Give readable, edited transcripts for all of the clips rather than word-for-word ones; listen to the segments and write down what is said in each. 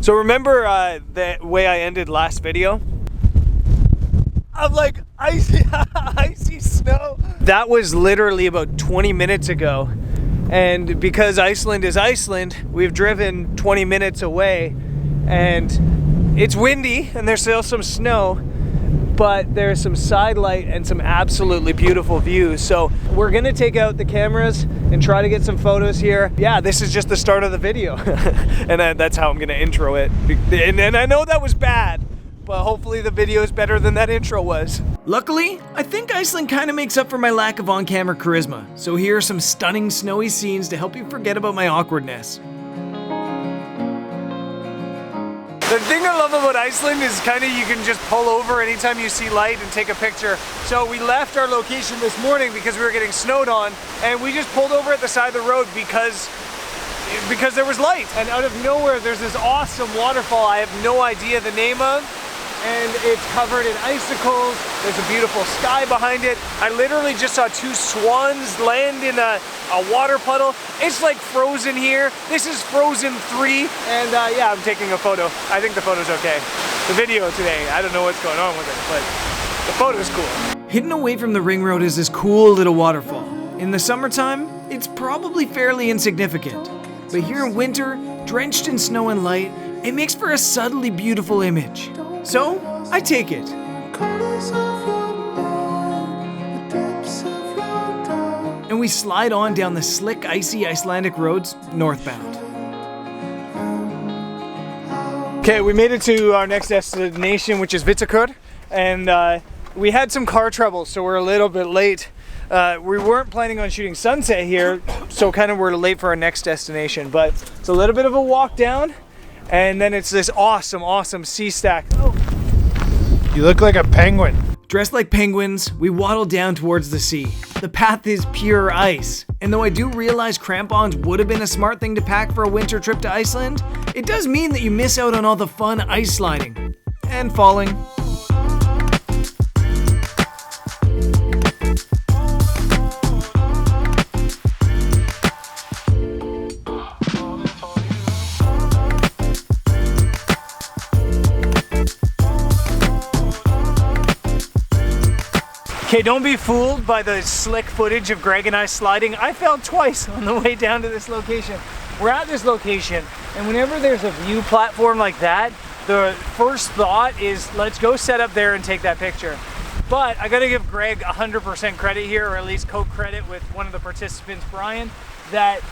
So remember the way I ended last video? Of like icy snow. That was literally about 20 minutes ago. And because Iceland is Iceland, we've driven 20 minutes away and it's windy and there's still some snow, but there's some side light and some absolutely beautiful views. So we're gonna take out the cameras and try to get some photos here. Yeah, this is just the start of the video. And that's how I'm gonna intro it. And I know that was bad, but hopefully the video is better than that intro was. Luckily, I think Iceland kind of makes up for my lack of on-camera charisma. So here are some stunning snowy scenes to help you forget about my awkwardness. The thing I love about Iceland is kind of you can just pull over anytime you see light and take a picture. So we left our location this morning because we were getting snowed on, and we just pulled over at the side of the road because there was light. And out of nowhere, there's this awesome waterfall I have no idea the name of, and it's covered in icicles. There's a beautiful sky behind it. I literally just saw two swans land in a water puddle. It's like Frozen here. This is Frozen 3, and yeah, I'm taking a photo. I think the photo's okay. The video today, I don't know what's going on with it, but the photo's cool. Hidden away from the ring road is this cool little waterfall. In the summertime, it's probably fairly insignificant, but here in winter, drenched in snow and light, it makes for a subtly beautiful image. So, I take it. And we slide on down the slick, icy Icelandic roads northbound. Okay, we made it to our next destination, which is Vitsakur, and we had some car trouble, so we're a little bit late. We weren't planning on shooting sunset here, so kind of we're late for our next destination, but it's a little bit of a walk down, and then it's this awesome sea stack. Oh. You look like a penguin. Dressed like penguins, we waddle down towards the sea. The path is pure ice, and though I do realize crampons would have been a smart thing to pack for a winter trip to Iceland, it does mean that you miss out on all the fun ice sliding and falling. Okay, don't be fooled by the slick footage of Greg and I sliding. I fell twice on the way down to this location. We're at this location, and whenever there's a view platform like that, the first thought is, let's go set up there and take that picture. But I gotta give Greg 100% credit here, or at least co-credit with one of the participants, Brian, that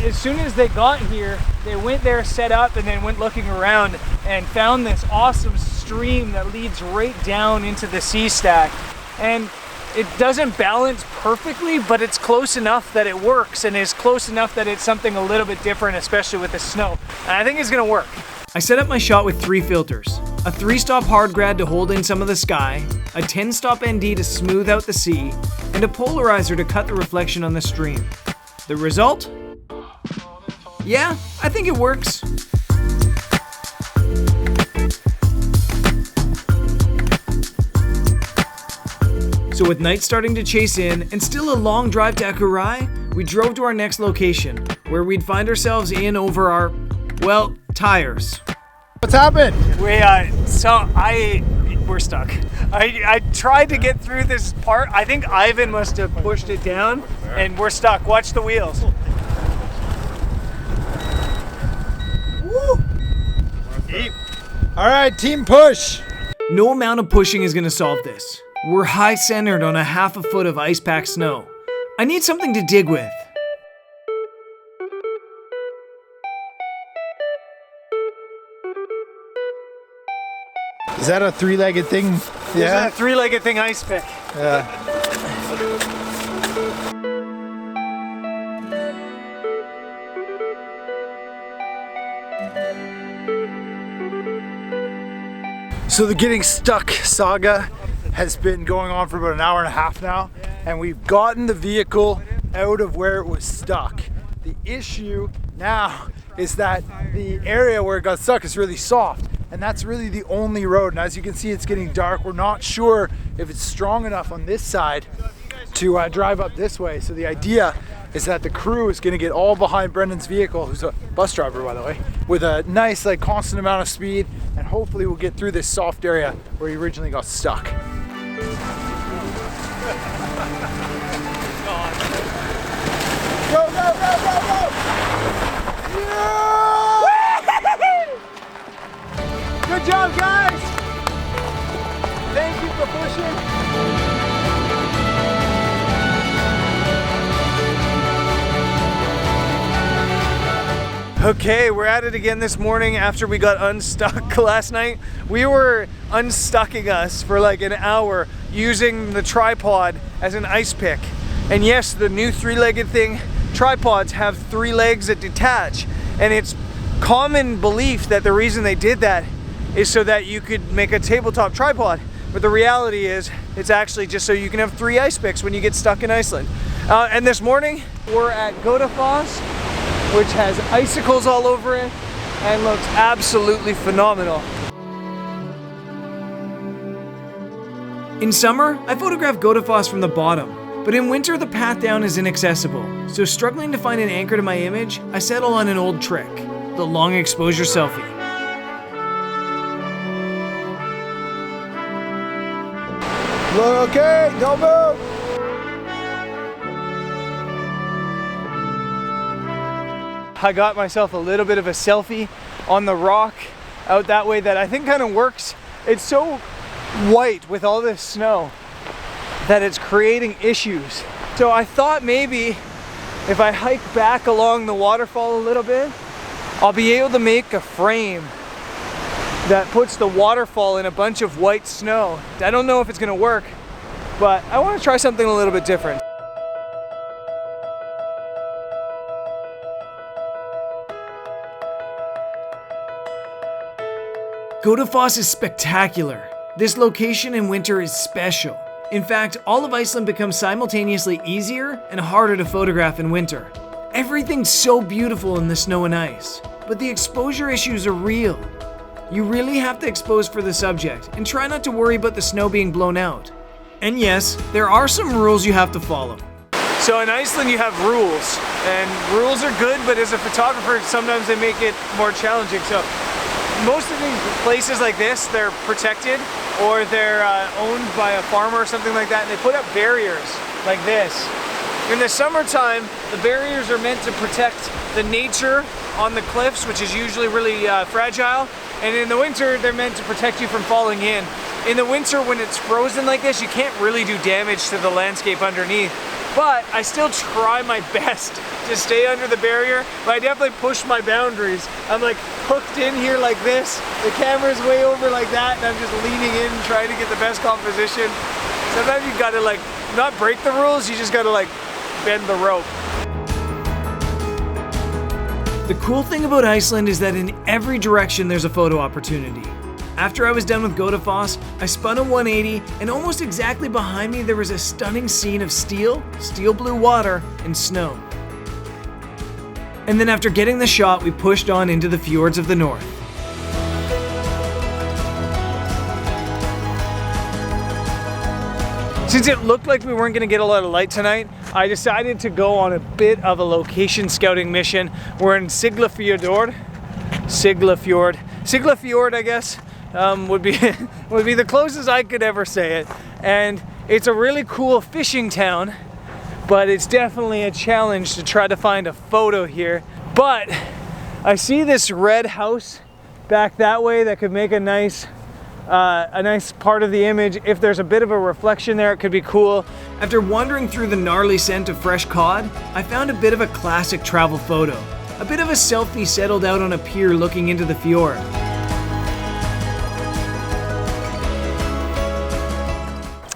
as soon as they got here, they went there, set up, and then went looking around and found this awesome stream that leads right down into the sea stack. And it doesn't balance perfectly, but it's close enough that it works, and it's close enough that it's something a little bit different, especially with the snow. And I think it's gonna work. I set up my shot with 3 filters. A 3-stop hard grad to hold in some of the sky, a 10-stop ND to smooth out the sea, and a polarizer to cut the reflection on the stream. The result? Yeah, I think it works. So with night starting to chase in and still a long drive to Akurai, we drove to our next location, where we'd find ourselves in over our, well, tires. What's happened? We're stuck. I tried to get through this part. I think Ivan must have pushed it down, and we're stuck. Watch the wheels. Woo! All right, team push. No amount of pushing is gonna solve this. We're high centered on a half a foot of ice packed snow. I need something to dig with. Is that a 3-legged thing? Yeah. Is that a 3-legged thing ice pick? Yeah. So the getting stuck saga has been going on for about an hour and a half now, and we've gotten the vehicle out of where it was stuck. The issue now is that the area where it got stuck is really soft, and that's really the only road. And as you can see, it's getting dark. We're not sure if it's strong enough on this side to drive up this way. So the idea is that the crew is going to get all behind Brendan's vehicle, who's a bus driver by the way, with a nice like constant amount of speed, and hopefully we'll get through this soft area where he originally got stuck. Go, go, go, go, go! Yeah! Good job, guys! Thank you for pushing. Okay, we're at it again this morning after we got unstuck last night. We were unstucking us for like an hour using the tripod as an ice pick. And yes, the new three-legged thing, tripods have 3 legs that detach. And it's common belief that the reason they did that is so that you could make a tabletop tripod. But the reality is, it's actually just so you can have 3 ice picks when you get stuck in Iceland. And this morning, we're at Godafoss, which has icicles all over it and looks absolutely phenomenal. In summer, I photographed Godafoss from the bottom, but in winter the path down is inaccessible. So struggling to find an anchor to my image, I settle on an old trick, the long exposure selfie. Look, okay, don't move! I got myself a little bit of a selfie on the rock out that way that I think kind of works. It's so white with all this snow that it's creating issues. So I thought maybe if I hike back along the waterfall a little bit, I'll be able to make a frame that puts the waterfall in a bunch of white snow. I don't know if it's gonna work, but I want to try something a little bit different. Godafoss is spectacular. This location in winter is special. In fact, all of Iceland becomes simultaneously easier and harder to photograph in winter. Everything's so beautiful in the snow and ice, but the exposure issues are real. You really have to expose for the subject and try not to worry about the snow being blown out. And yes, there are some rules you have to follow. So in Iceland you have rules, and rules are good, but as a photographer sometimes they make it more challenging. So most of these places like this, they're protected or they're owned by a farmer or something like that, and they put up barriers like this. In the summertime, the barriers are meant to protect the nature on the cliffs, which is usually really fragile, and in the winter, they're meant to protect you from falling in. In the winter, when it's frozen like this, you can't really do damage to the landscape underneath. But I still try my best to stay under the barrier, but I definitely push my boundaries. I'm like hooked in here like this, the camera's way over like that, and I'm just leaning in trying to get the best composition. Sometimes you gotta like, not break the rules, you just gotta like bend the rope. The cool thing about Iceland is that in every direction there's a photo opportunity. After I was done with Godafoss, I spun a 180, and almost exactly behind me there was a stunning scene of steel blue water, and snow. And then after getting the shot, we pushed on into the fjords of the north. Since it looked like we weren't going to get a lot of light tonight, I decided to go on a bit of a location scouting mission. We're in Siglafjord, I guess. Would be the closest I could ever say it, and it's a really cool fishing town, but it's definitely a challenge to try to find a photo here. But I see this red house back that way that could make a nice part of the image. If there's a bit of a reflection there, it could be cool. After wandering through the gnarly scent of fresh cod, I found a bit of a classic travel photo, a bit of a selfie settled out on a pier looking into the fjord.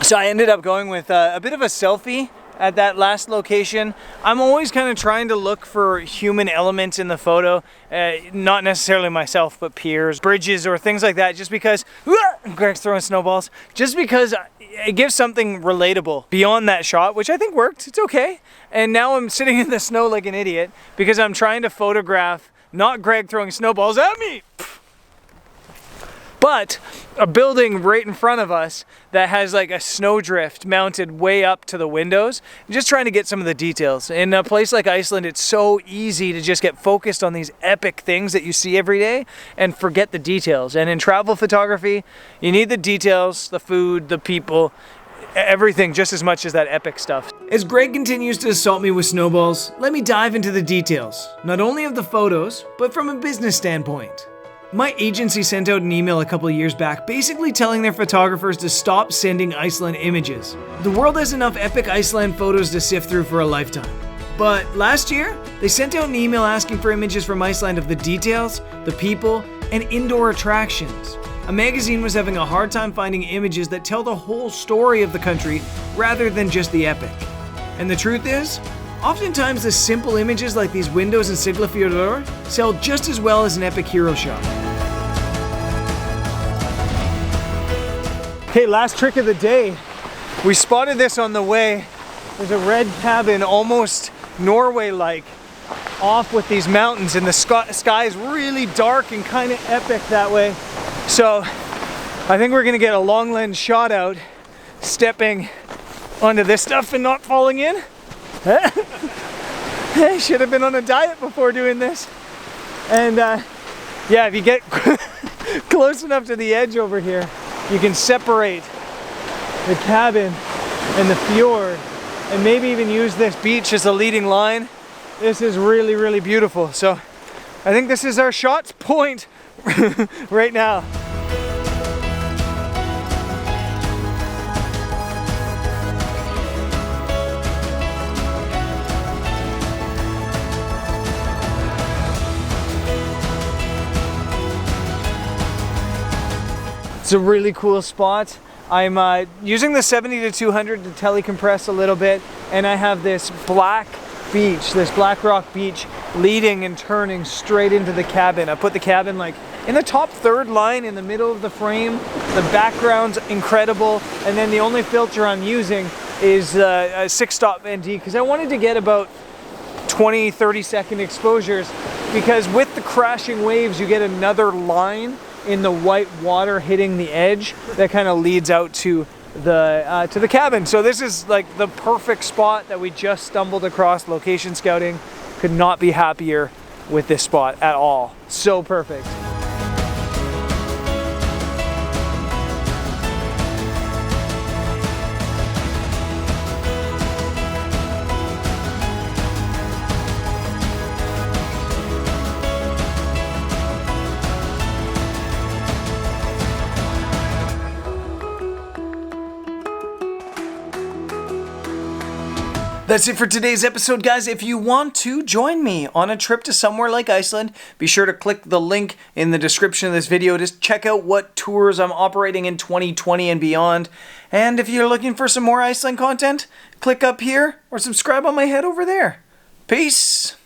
So I ended up going with a bit of a selfie at that last location. I'm always kind of trying to look for human elements in the photo, not necessarily myself, but piers, bridges, or things like that, just because, Greg's throwing snowballs, just because it gives something relatable beyond that shot, which I think worked, it's okay. And now I'm sitting in the snow like an idiot because I'm trying to photograph not Greg throwing snowballs at me, but but a building right in front of us that has like a snowdrift mounted way up to the windows. Just trying to get some of the details. In a place like Iceland, it's so easy to just get focused on these epic things that you see every day and forget the details. And in travel photography, you need the details, the food, the people, everything just as much as that epic stuff. As Greg continues to assault me with snowballs, let me dive into the details, not only of the photos, but from a business standpoint. My agency sent out an email a couple of years back basically telling their photographers to stop sending Iceland images. The world has enough epic Iceland photos to sift through for a lifetime. But last year, they sent out an email asking for images from Iceland of the details, the people, and indoor attractions. A magazine was having a hard time finding images that tell the whole story of the country rather than just the epic. And the truth is, oftentimes the simple images like these windows in Siglafjörður sell just as well as an epic hero shot. Okay, last trick of the day. We spotted this on the way. There's a red cabin, almost Norway-like, off with these mountains, and the sky is really dark and kind of epic that way. So I think we're gonna get a long lens shot out, stepping onto this stuff and not falling in. I should have been on a diet before doing this. And yeah, if you get close enough to the edge over here, you can separate the cabin and the fjord, and maybe even use this beach as a leading line. This is really, really beautiful. So I think this is our shot point right now. It's a really cool spot. I'm using the 70 to 200 to telecompress a little bit, and I have this black beach, this black rock beach, leading and turning straight into the cabin. I put the cabin like in the top third line in the middle of the frame. The background's incredible, and then the only filter I'm using is a 6-stop ND because I wanted to get about 20-30 second exposures, because with the crashing waves you get another line in the white water hitting the edge that kind of leads out to the cabin. So this is like the perfect spot that we just stumbled across. Location scouting, could not be happier with this spot at all. So perfect. That's it for today's episode, guys. If you want to join me on a trip to somewhere like Iceland, be sure to click the link in the description of this video to check out what tours I'm operating in 2020 and beyond. And if you're looking for some more Iceland content, click up here or subscribe on my head over there. Peace!